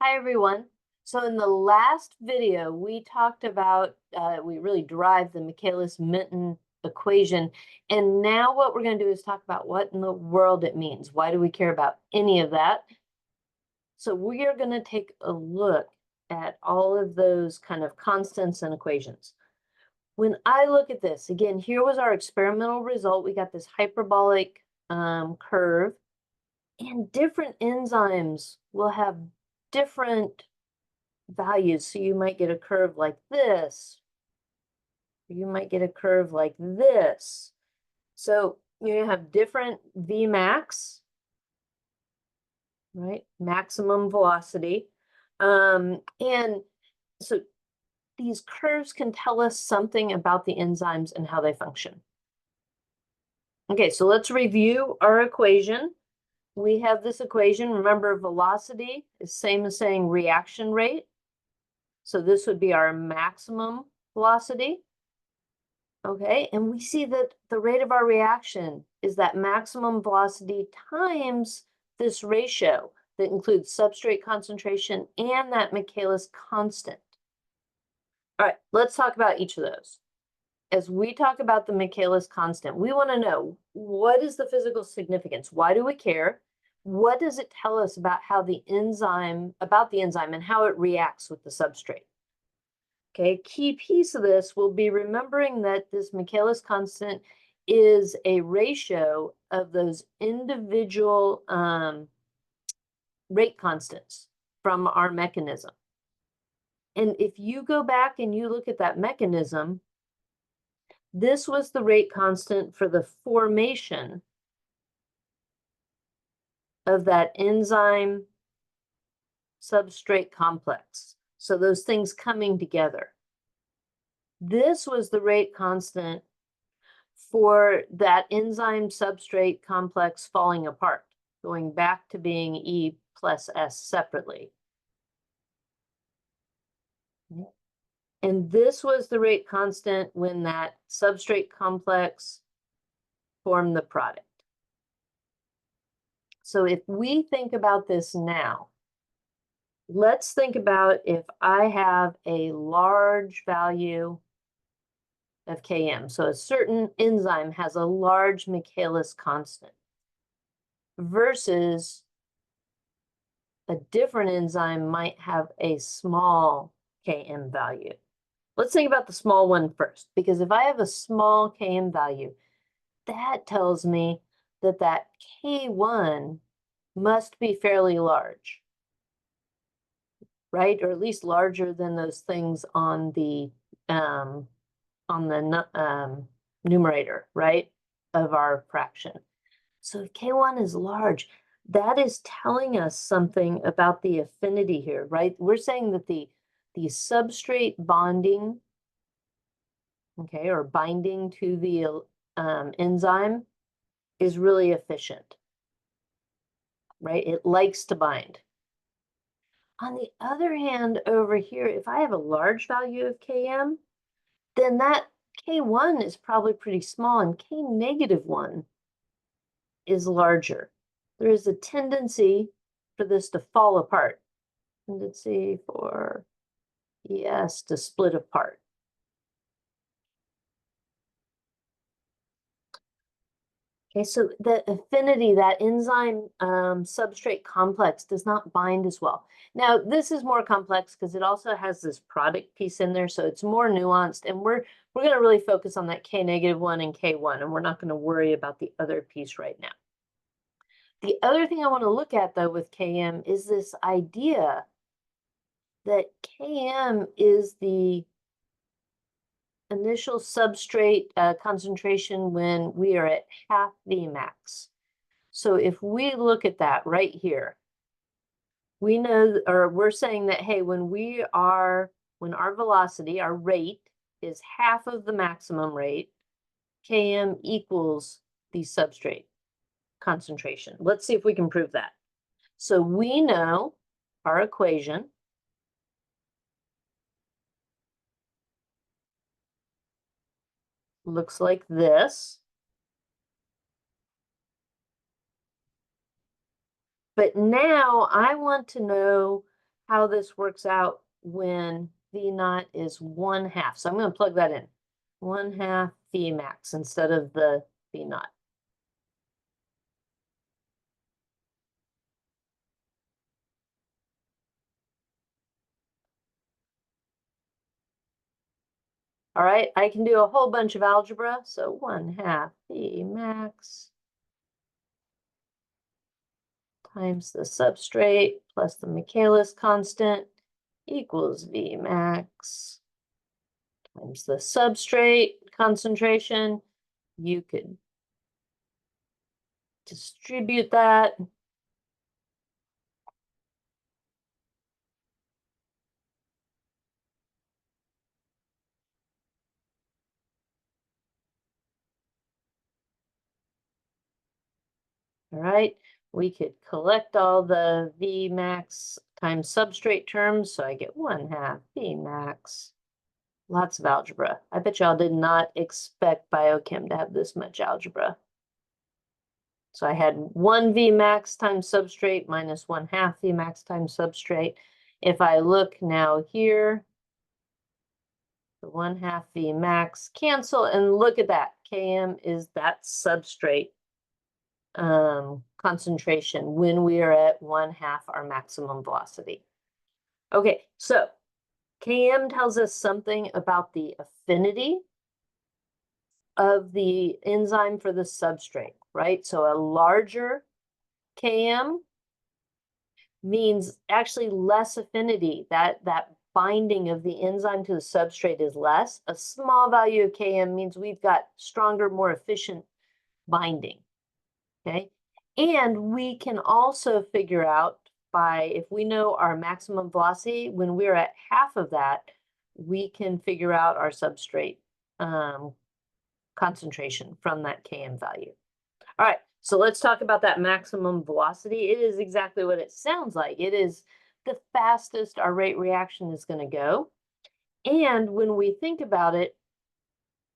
Hi, everyone. So in the last video, we talked about, we really derived the Michaelis-Menten equation. And now what we're going to do is talk about what in the world it means. Why do we care about any of that? So we are going to take a look at all of those kind of constants and equations. When I look at this, again, here was our experimental result. We got this hyperbolic curve, and different enzymes will have different values. So you might get a curve like this. You might get a curve like this. So you have different Vmax, right? Maximum velocity. And so these curves can tell us something about the enzymes and how they function. Okay, so let's review our equation. We have this equation. Remember, velocity is same as saying reaction rate. So this would be our maximum velocity. Okay, and we see that the rate of our reaction is that maximum velocity times this ratio that includes substrate concentration and that Michaelis constant. All right, let's talk about each of those. As we talk about the Michaelis constant, we want to know, what is the physical significance? Why do we care? What does it tell us about how the enzyme, and how it reacts with the substrate? Okay, a key piece of this will be remembering that this Michaelis constant is a ratio of those individual rate constants from our mechanism. And if you go back and you look at that mechanism, this was the rate constant for the formation of that enzyme substrate complex. So those things coming together. This was the rate constant for that enzyme substrate complex falling apart, going back to being E plus S separately. And this was the rate constant when that substrate complex formed the product. So if we think about this now, let's think about if I have a large value of Km. So a certain enzyme has a large Michaelis constant versus a different enzyme might have a small Km value. Let's think about the small one first, because if I have a small Km value, that tells me that that K1 must be fairly large, right? Or at least larger than those things on the numerator, right, of our fraction. So if K1 is large, that is telling us something about the affinity here, right? We're saying that the substrate bonding, okay, or binding to the enzyme is really efficient, right? It likes to bind. On the other hand, over here, if I have a large value of Km, then that K1 is probably pretty small and K negative 1 is larger. There is a tendency for this to fall apart. Tendency for ES to split apart. Okay, so the affinity, that enzyme substrate complex does not bind as well. Now, this is more complex because it also has this product piece in there, so it's more nuanced, and we're going to really focus on that K negative 1 and K1, and we're not going to worry about the other piece right now. The other thing I want to look at, though, with Km is this idea that Km is the initial substrate concentration when we are at half Vmax. So if we look at that right here, we know, or we're saying that, hey, when our velocity, our rate, is half of the maximum rate, Km equals the substrate concentration. Let's see if we can prove that. So we know our equation looks like this. But now I want to know how this works out when V naught is 1/2. So I'm going to plug that in. 1/2 Vmax instead of the V naught. All right, I can do a whole bunch of algebra. So 1/2 Vmax times the substrate plus the Michaelis constant equals Vmax times the substrate concentration. You could distribute that. All right, we could collect all the Vmax times substrate terms, so I get 1/2 Vmax. Lots of algebra. I bet y'all did not expect biochem to have this much algebra. So I had 1 Vmax times substrate minus 1/2 Vmax times substrate. If I look now here, the 1/2 Vmax cancel, and look at that. Km is that substrate concentration when we are at 1/2 our maximum velocity. Okay, so Km tells us something about the affinity of the enzyme for the substrate, right? So a larger Km means actually less affinity. That binding of the enzyme to the substrate is less. A small value of Km means we've got stronger, more efficient binding. Okay, and we can also figure out by, if we know our maximum velocity, when we're at half of that, we can figure out our substrate concentration from that Km value. All right, so let's talk about that maximum velocity. It is exactly what it sounds like. It is the fastest our rate reaction is going to go. And when we think about it,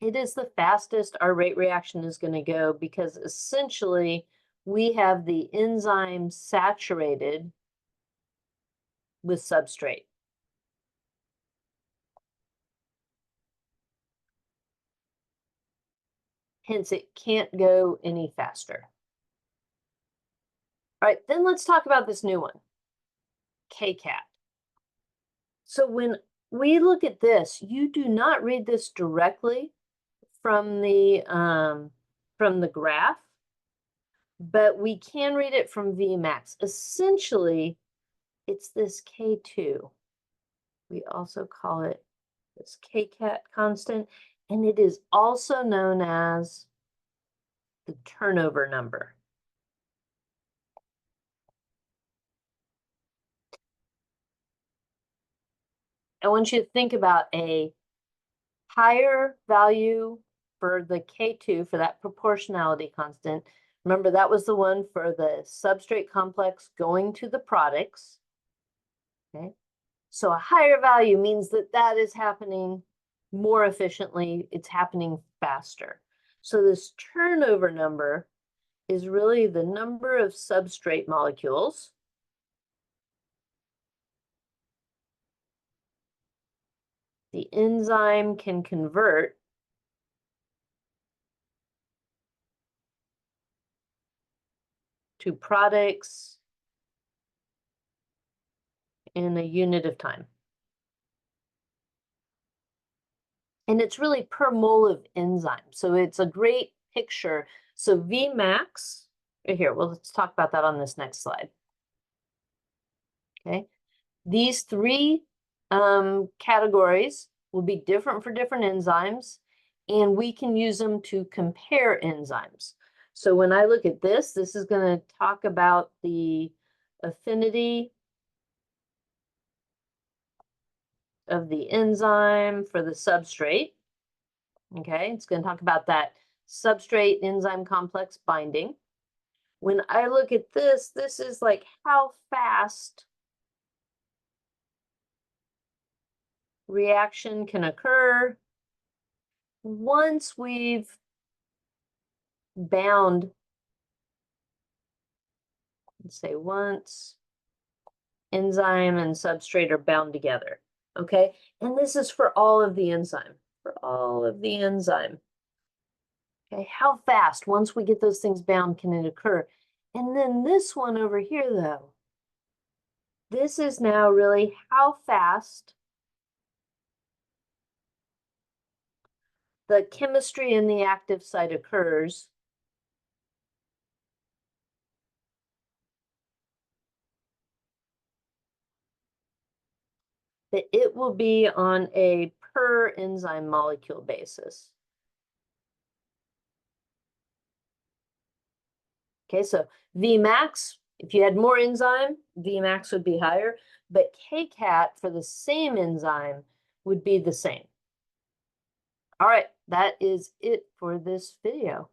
it is the fastest our rate reaction is going to go because essentially we have the enzyme saturated with substrate. Hence, it can't go any faster. All right, then let's talk about this new one, Kcat. So when we look at this, you do not read this directly from the graph, but we can read it from Vmax. Essentially, it's this K2. We also call it this Kcat constant, and it is also known as the turnover number. I want you to think about a higher value for the K2, for that proportionality constant. Remember, that was the one for the substrate complex going to the products. Okay, so a higher value means that that is happening more efficiently. It's happening faster. So this turnover number is really the number of substrate molecules the enzyme can convert to products in a unit of time. And it's really per mole of enzyme. So it's a great picture. So Vmax, right here, well, let's talk about that on this next slide. Okay, these three categories will be different for different enzymes, and we can use them to compare enzymes. So when I look at this is going to talk about the affinity of the enzyme for the substrate. Okay, it's going to talk about that substrate enzyme complex binding. When I look at this is like how fast reaction can occur once we've bound, let's say once enzyme and substrate are bound together, okay? And this is for all of the enzyme, Okay, how fast, once we get those things bound, can it occur? And then this one over here, though, this is now really how fast the chemistry in the active site occurs. That it will be on a per enzyme molecule basis. Okay, so Vmax, if you had more enzyme, Vmax would be higher, but Kcat for the same enzyme would be the same. All right, that is it for this video.